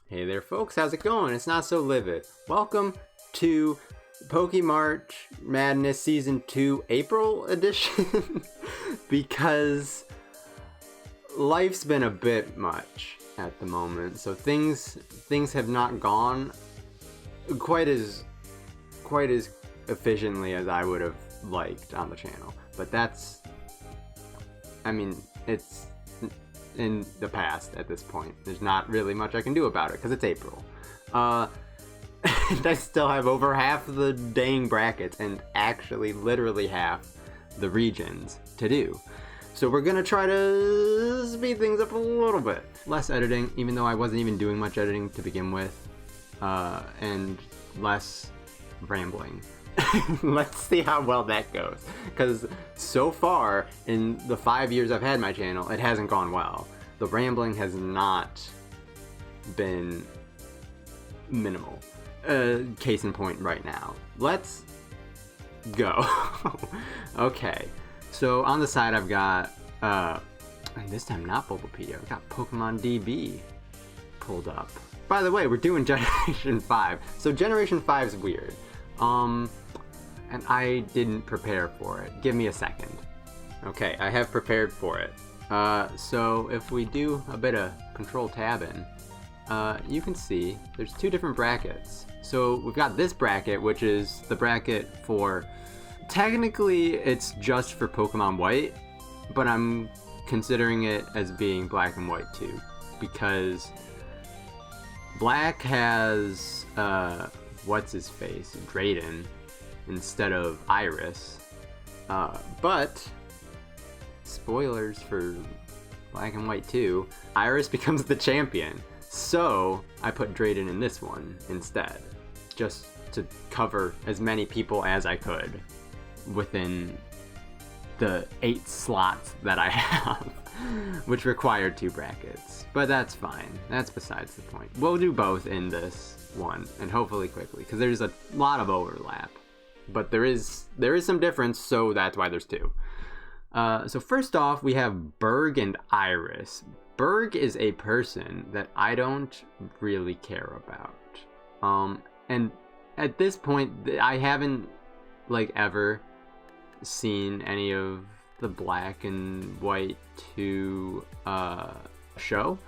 Hey there folks, how's it going? It's NotSoLivid. Welcome to PokeMarch Madness Season 2 April edition because life's been a bit much at the moment, so things have not gone quite as efficiently as I would have liked on the channel. But it's in the past at this point. There's not really much I can do about it because it's April. And I still have over half the dang brackets and actually literally half the regions to do. So we're gonna try to speed things up a little bit. Less editing, even though I wasn't even doing much editing to begin with, and less rambling. Let's see how well that goes, because so far in the 5 years I've had my channel, it hasn't gone well. The rambling has not been minimal. Case in point right now. Let's go. Okay, so on the side I've got and this time not Bulbapedia, I've got Pokemon DB pulled up. By the way, we're doing Generation 5, so Generation 5 is weird. And I didn't prepare for it. Give me a second. Okay, I have prepared for it. So if we do a bit of control tabbing, you can see there's two different brackets. So we've got this bracket, which is the bracket for, technically it's just for Pokemon White, but I'm considering it as being Black and White too, because Black has, what's his face, Drayden, instead of Iris, but spoilers for Black and White 2, Iris becomes the champion, so I put Drayden in this one instead, just to cover as many people as I could within the 8 slots that I have, which required 2 brackets, but that's fine, that's besides the point. We'll do both in this one, and hopefully quickly, because there's a lot of overlap. But there is some difference, so that's why there's 2. So first off, we have Berg and Iris. Berg is a person that I don't really care about. And at this point, I haven't ever seen any of the Black and White 2 show.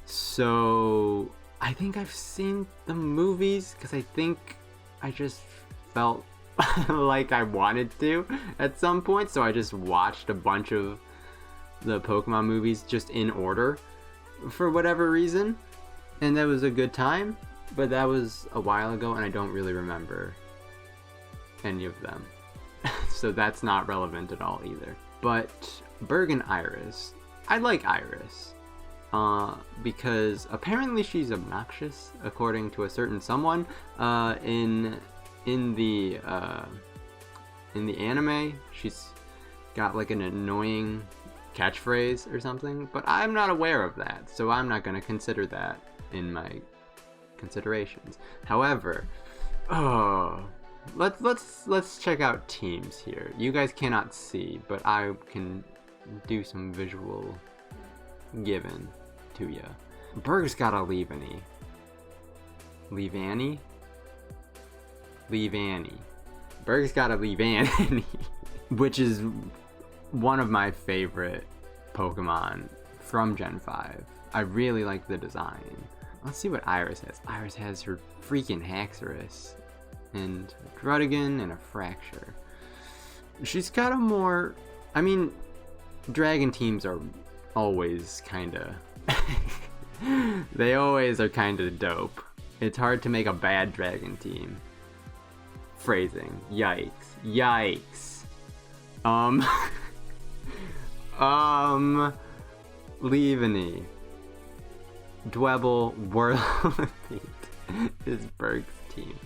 So I think I've seen the movies because I think I just felt like I wanted to at some point, so I just watched a bunch of the Pokemon movies just in order for whatever reason, and that was a good time, but that was a while ago and I don't really remember any of them. So that's not relevant at all either. But Berg and Iris, I like Iris because apparently she's obnoxious according to a certain someone in the anime. She's got an annoying catchphrase or something, but I'm not aware of that, so I'm not going to consider that in my considerations. However, let's check out teams here. You guys cannot see, but I can do some visual giving to you. Berg's got a Leavanny. Leavanny. Berg's got a Leavanny, which is one of my favorite Pokemon from Gen 5. I really like the design. Let's see what Iris has. Iris has her freaking Haxorus, and a Druddigon, and a Fracture. She's got a more... Dragon teams are always kinda... they always are kinda dope. It's hard to make a bad Dragon team. Phrasing. Yikes. Leavanny. Dwebble, Whirlwind is Berg's team.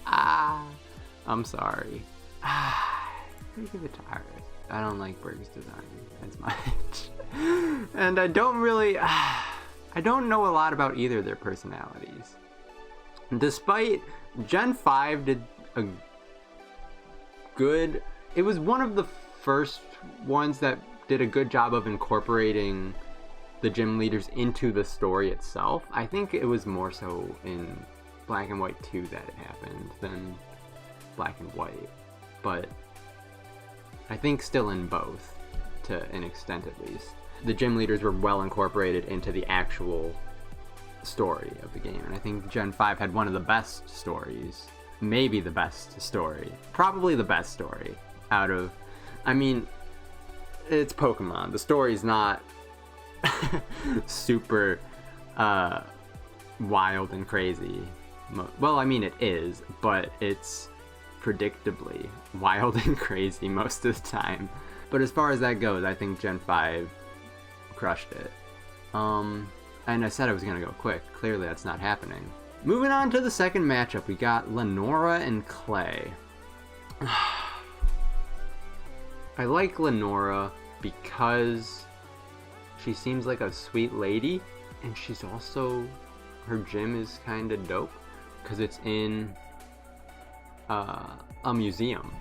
I'm sorry. Let me give it to Iris. I don't like Berg's design as much. And I don't really... I don't know a lot about either of their personalities. Despite Gen 5 did a good... It was one of the first ones that did a good job of incorporating the gym leaders into the story itself. I think it was more so in Black and White 2 that it happened than Black and White, but I think still in both, to an extent at least. The gym leaders were well incorporated into the actual story of the game, and I think Gen 5 had one of the best stories, maybe the best story, probably the best story out of, I mean, it's Pokemon. The story's not super wild and crazy. Well, I mean, it is, but it's predictably wild and crazy most of the time. But as far as that goes, I think Gen 5 crushed it. And I said I was gonna go quick. Clearly that's not happening. Moving on to the second matchup, we got Lenora and Clay. I like Lenora because she seems like a sweet lady, and she's also, her gym is kinda dope because it's in a museum,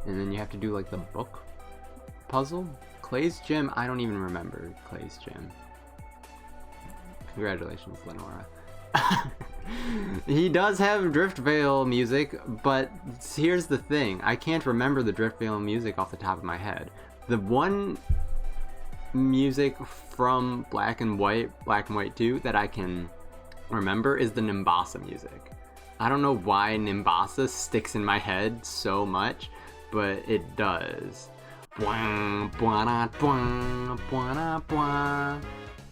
and then you have to do like the book puzzle. Clay's gym, I don't even remember Clay's gym. Congratulations, Lenora. He does have Driftveil music, but here's the thing. I can't remember the Driftveil music off the top of my head. The one music from Black and White 2 that I can remember is the Nimbasa music. I don't know why Nimbasa sticks in my head so much, but it does.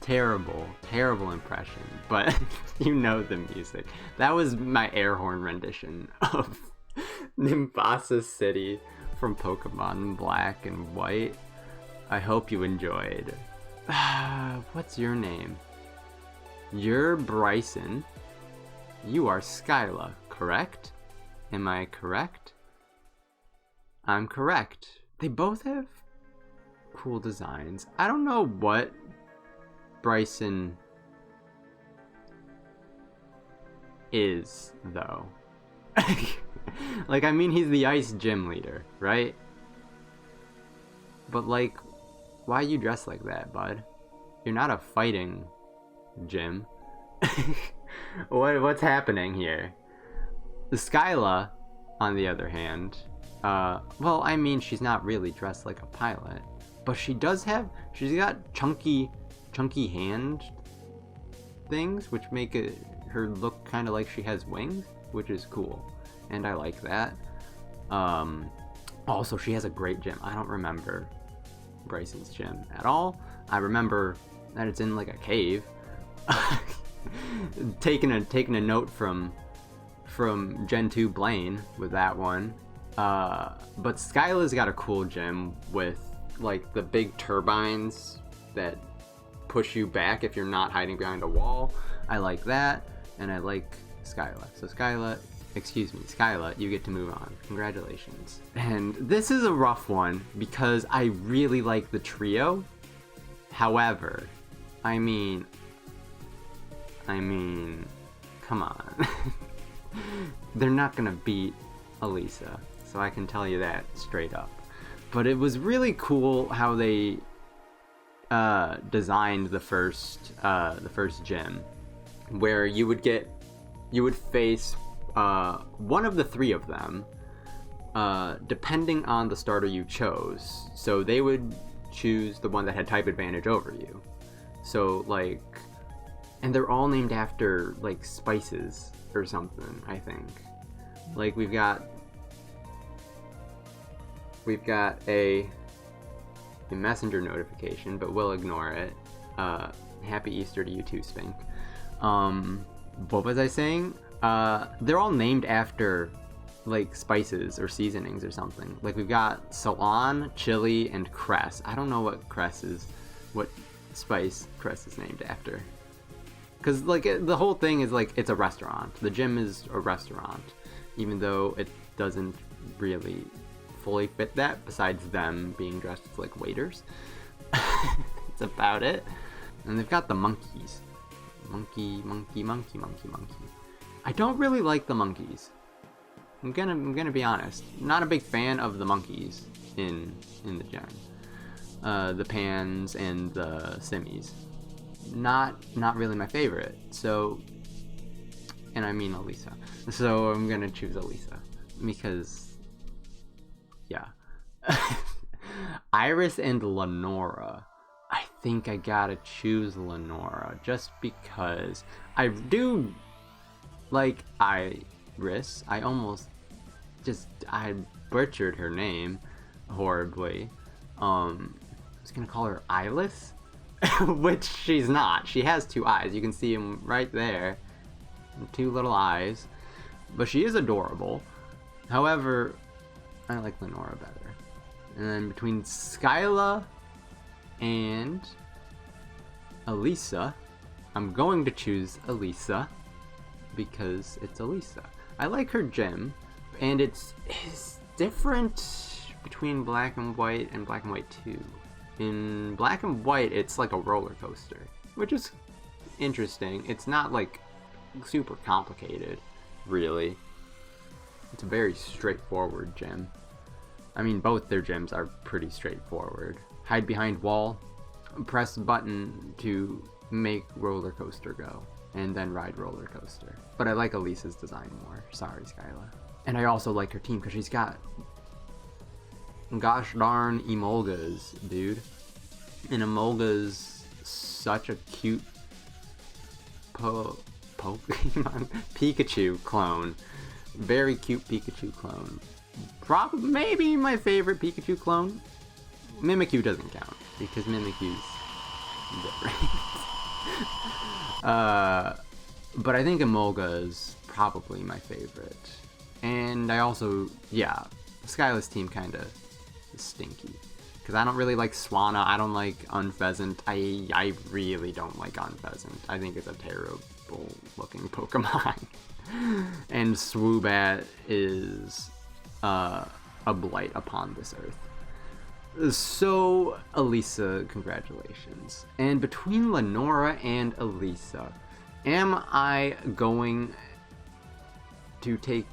Terrible impression, but you know the music. That was my air horn rendition of Nimbasa City from Pokemon Black and White. I hope you enjoyed. What's your name? You're Bryson. You are Skyla, correct? Am I correct? I'm correct. They both have cool designs. I don't know what Bryson is, though. Like, I mean, he's the ice gym leader, right? But, like, why you dressed like that, bud? You're not a fighting gym. What's happening here? Skyla, on the other hand, well, I mean, she's not really dressed like a pilot, but she's got chunky hand things, which make her look kind of like she has wings, which is cool, and I like that. Also, she has a great gym. I don't remember Bryson's gym at all. I remember that it's in like a cave. taking a note from Gen 2 Blaine with that one. But Skyla's got a cool gym with like the big turbines that push you back if you're not hiding behind a wall. I like that, and I like Skyla. So Skyla, you get to move on. Congratulations. And this is a rough one because I really like the trio. However, I mean, come on. They're not gonna beat Elesa, so I can tell you that straight up. But it was really cool how they designed the first gym, where you would face one of the three of them, depending on the starter you chose. So they would choose the one that had type advantage over you. So like, and they're all named after like spices or something, I think. Like we've got a messenger notification, but we'll ignore it. Happy Easter to you too, Spink. What was I saying? They're all named after like spices or seasonings or something. Like we've got Salon, chili, and cress. I don't know what spice cress is named after. Cause like the whole thing is like it's a restaurant. The gym is a restaurant, even though it doesn't really fully fit that, besides them being dressed as like waiters. That's about it. And they've got the monkeys. Monkey. I don't really like the monkeys. I'm gonna be honest. Not a big fan of the monkeys in the gym. The Pans and the Simmies. not really my favorite. So, and I mean Elesa. So I'm gonna choose Elesa because, yeah. Iris and Lenora. I think I gotta choose Lenora just because I do like Iris. I butchered her name horribly. I was gonna call her Eyeless, which she's not. She has 2 eyes. You can see them right there. 2 little eyes. But she is adorable. However, I like Lenora better. And then between Skyla and Elesa, I'm going to choose Elesa because it's Elesa. I like her gym, and it's different between Black and White and Black and White 2. In Black and White, it's like a roller coaster, which is interesting. It's not like super complicated, really. It's a very straightforward gym. I mean, both their gyms are pretty straightforward. Hide behind wall, press button to make roller coaster go, and then ride roller coaster. But I like Elisa's design more. Sorry, Skyla. And I also like her team because she's got gosh darn Emolgas, dude. And Emolga's such a cute Pokemon Pikachu clone. Very cute Pikachu clone. Probably, maybe my favorite Pikachu clone. Mimikyu doesn't count because Mimikyu's different. But I think Emolga is probably my favorite. And I also, yeah, Skyla's team kind of stinky. Because I don't really like Swanna, I don't like Unpheasant. I really don't like Unpheasant. I think it's a terrible looking Pokemon. And Swoobat is a blight upon this earth. So, Elesa, congratulations. And between Lenora and Elesa, am I going to take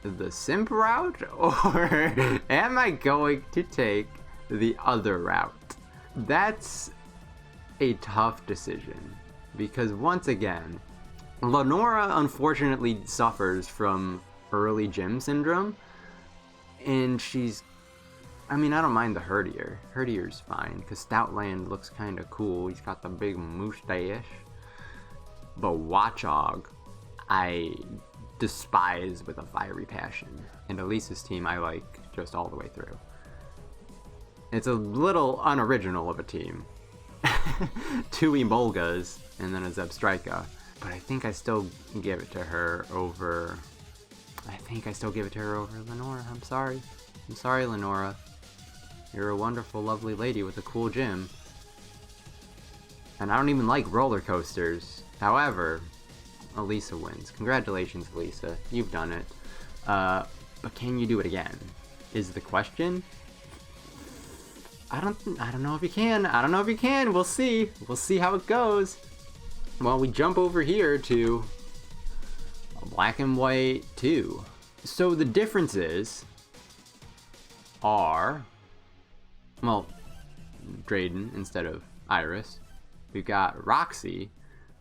the simp route, or am I going to take the other route? That's a tough decision, because once again, Lenora unfortunately suffers from early gym syndrome, and she's, I mean, I don't mind the Herdier. Herdier's fine, because Stoutland looks kind of cool. He's got the big mustache. But Watchog, I despise with a fiery passion. And Elisa's team I like just all the way through. It's a little unoriginal of a team. 2 Emolgas, and then a Zebstrika. But I think I still give it to her over... Lenora. I'm sorry, Lenora. You're a wonderful, lovely lady with a cool gym. And I don't even like roller coasters. However, Elesa wins. Congratulations, Elesa. You've done it. But can you do it again? Is the question. I don't know if you can. We'll see. We'll see how it goes. Well, we jump over here to Black and White 2. So the differences are, well, Drayden instead of Iris. We've got Roxy.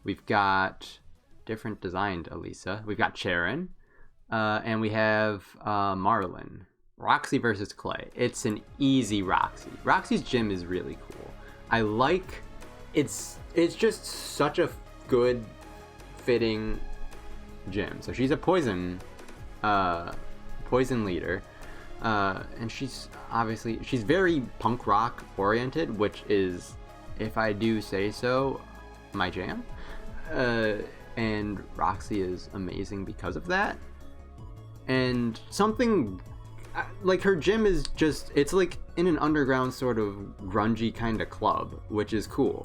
We've got different designed Elesa. We've got Charon. And we have Marlin. Roxy versus Clay. It's an easy Roxy. Roxy's gym is really cool. I like, it's just such a good fitting gym. So she's a poison leader. And she's very punk rock oriented, which is, if I do say so, my jam. And Roxy is amazing because of that. And something like her gym is just, it's like in an underground sort of grungy kind of club, which is cool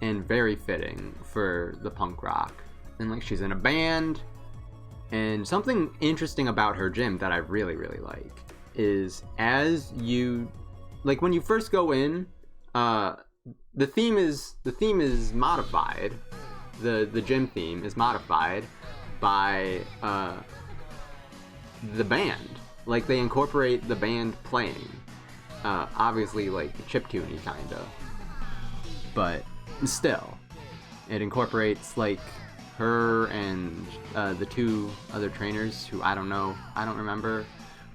and very fitting for the punk rock. And like she's in a band. And something interesting about her gym that I really, really like is as you, like when you first go in, the theme is modified. The gym theme is modified by the band. Like they incorporate the band playing. Obviously like chiptune-y kinda. But still. It incorporates like her and the 2 other trainers who I don't know, I don't remember.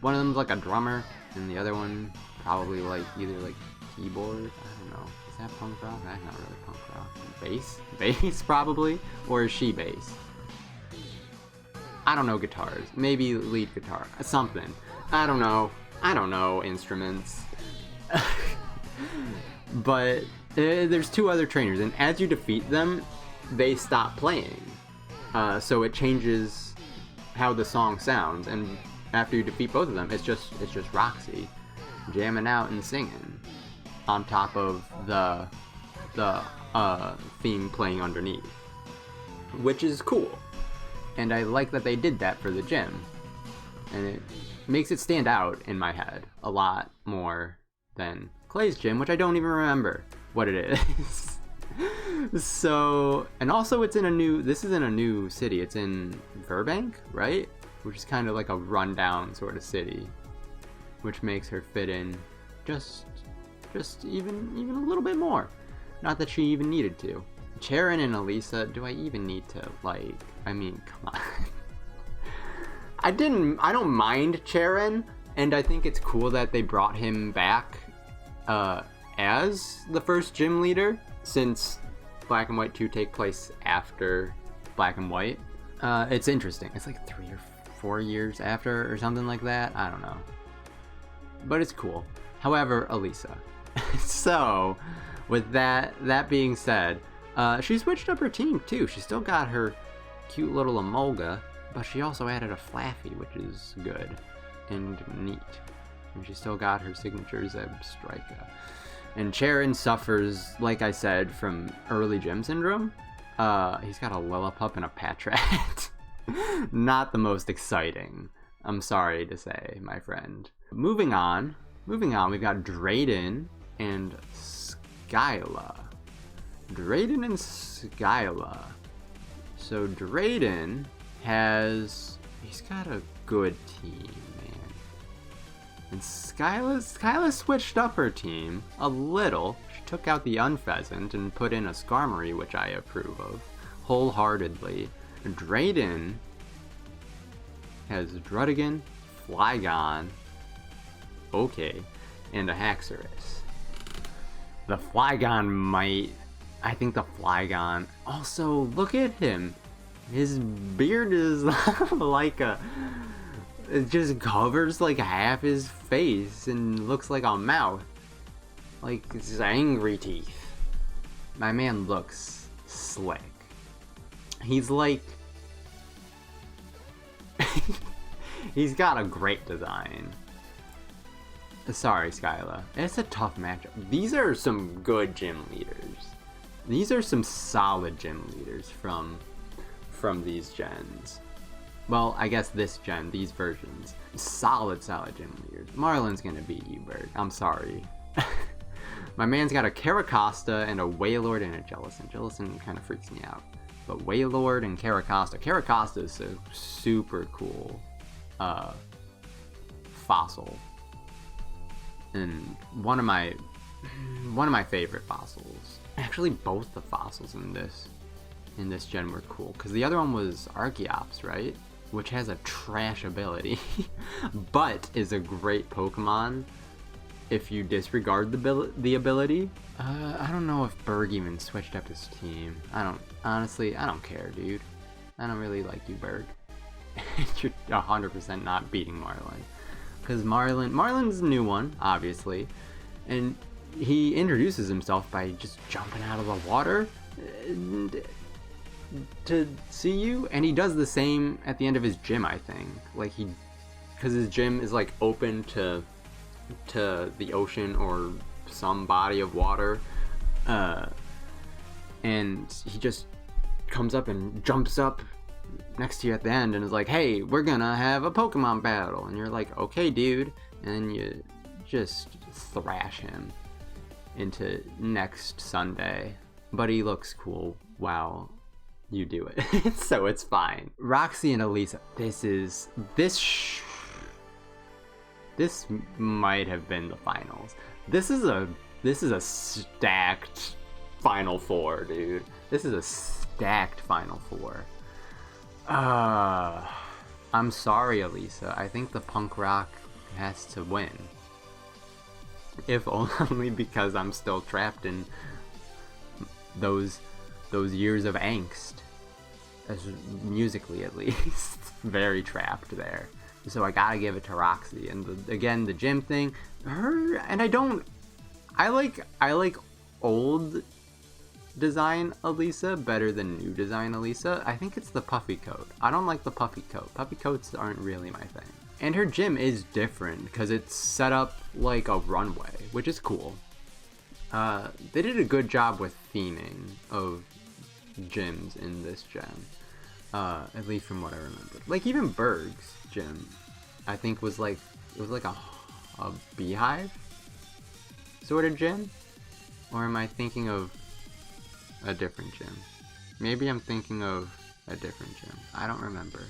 One of them's like a drummer, and the other one probably like either like keyboard. I don't know. Is that punk rock? That's not really punk rock. Bass? Bass probably, or is she bass? I don't know guitars. Maybe lead guitar. Something. I don't know. I don't know instruments. But there's 2 other trainers, and as you defeat them, they stop playing. So it changes how the song sounds, and after you defeat both of them, it's just Roxy jamming out and singing on top of the theme playing underneath, which is cool. And I like that they did that for the gym, and it makes it stand out in my head a lot more than Clay's gym, which I don't even remember what it is. So, and also this is in a new city. It's in Burbank, right? Which is kind of like a rundown sort of city, which makes her fit in just even a little bit more. Not that she even needed to. Charon and Elesa, do I even need to, like, I mean, come on. I don't mind Charon, and I think it's cool that they brought him back as the first gym leader, since Black and White 2 take place after Black and White. It's interesting. It's like 3 or 4 years after or something like that. I don't know. But it's cool. However, Elesa. So, with that being said, she switched up her team too. She still got her cute little Emolga, but she also added a Flaffy, which is good and neat. And she still got her signature Zebstrika. And Charon suffers, like I said, from early gym syndrome. He's got a Lillipup and a Patrat. Not the most exciting, I'm sorry to say, my friend. Moving on, we've got Drayden and Skyla. Drayden and Skyla. So Drayden he's got a good team, man. And Skyla switched up her team a little. She took out the Unpheasant and put in a Skarmory, which I approve of wholeheartedly. Drayden has Druddigon, Flygon, okay, and a Haxorus. The Flygon I think the Flygon, also, look at him. His beard is like it just covers like half his face and looks like a mouth. Like it's angry teeth. My man looks slick. He's like, he's got a great design. Sorry, Skyla. It's a tough matchup. These are some good gym leaders. These are some solid gym leaders from these gens. Well, I guess this gen, these versions. Solid gym leaders. Marlin's gonna beat you, Berg. I'm sorry. My man's got a Caracosta and a Wailord and a Jellicent. Jellicent kind of freaks me out. But Wailord and Caracosta. Caracosta is a super cool fossil. And one of my favorite fossils. Actually, both the fossils in this gen were cool, because the other one was Archeops, right? Which has a trash ability, but is a great Pokemon if you disregard the ability. I don't know if Berg even switched up his team. Honestly, I don't care, dude. I don't really like you, Berg. You're 100% not beating Marlin. Because Marlin's a new one, obviously, and he introduces himself by just jumping out of the water to see you, and he does the same at the end of his gym, I think. Like because his gym is like open to the ocean or some body of water, and he just comes up and jumps up next to you at the end and is like, hey, we're gonna have a Pokemon battle, and you're like, okay, dude, and then you just thrash him into next Sunday. But he looks cool while you do it. So it's fine. Roxy and Elesa, this might have been the finals. This is a stacked Final Four, dude. This is a stacked Final Four. I'm sorry, Elesa. I think the punk rock has to win. If only because I'm still trapped in those years of angst. As musically, at least. Very trapped there. So I gotta give it to Roxy. And again, the gym thing, I like old design Elesa better than new design Elesa. I think it's the puffy coat. I don't like the puffy coat. Puffy coats aren't really my thing. And her gym is different because it's set up like a runway, which is cool. They did a good job with theming of gyms in this gen. At least from what I remember. Like even Berg's gym, I think was like, it was like a beehive sort of gym? Or am I thinking of a different gym? Maybe I'm thinking of a different gym. I don't remember.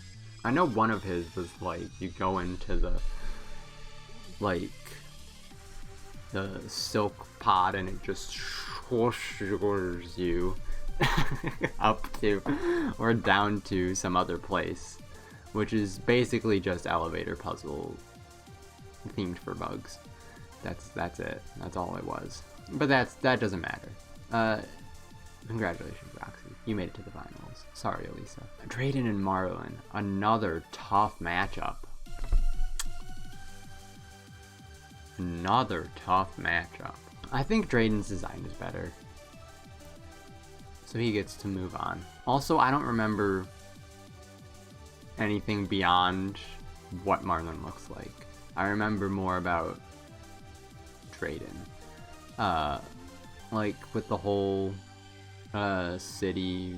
I know one of his was like, you go into the, like, the silk pod and it just swooshes you up to, or down to some other place, which is basically just elevator puzzle themed for bugs. That's it. That's all it was. But that doesn't matter. Congratulations, Roxy. You made it to the finals. Sorry, Elesa. Drayden and Marlon. Another tough matchup. I think Drayden's design is better. So he gets to move on. Also, I don't remember anything beyond what Marlon looks like. I remember more about Drayden. Like with the whole city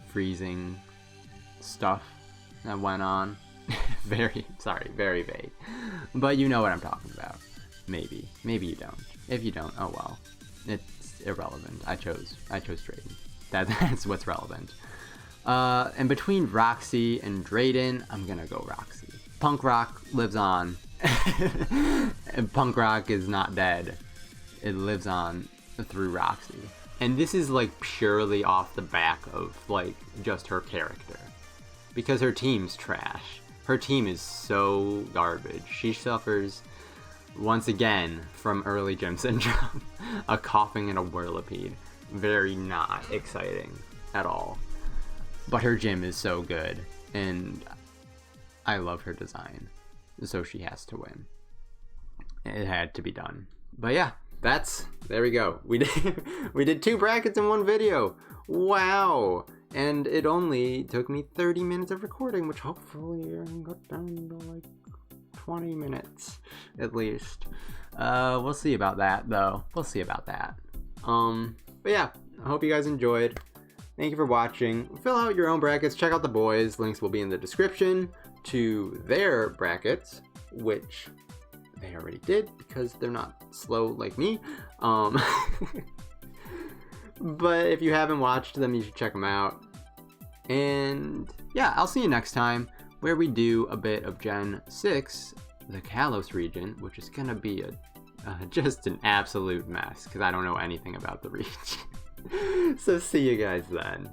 freezing stuff that went on. very vague. But you know what I'm talking about. Maybe you don't. If you don't, oh well. It's irrelevant. I chose Drayden. That's what's relevant. And between Roxy and Drayden, I'm gonna go Roxy. Punk rock lives on. And punk rock is not dead. It lives on through Roxy. And this is like purely off the back of like just her character. Because her team's trash. Her team is so garbage. She suffers once again from early gym syndrome. A coughing and a whirlipede. Very not exciting at all. But her gym is so good. And I love her design. So she has to win. It had to be done. But yeah. There we go. We did 2 brackets in 1 video. Wow. And it only took me 30 minutes of recording, which hopefully got down to like 20 minutes at least. We'll see about that though. We'll see about that. But yeah, I hope you guys enjoyed. Thank you for watching. Fill out your own brackets. Check out the boys. Links will be in the description to their brackets, which they already did because they're not slow like me. But if you haven't watched them, you should check them out. And yeah, I'll see you next time where we do a bit of Gen 6, the Kalos region, which is gonna be just an absolute mess because I don't know anything about the region. So see you guys then.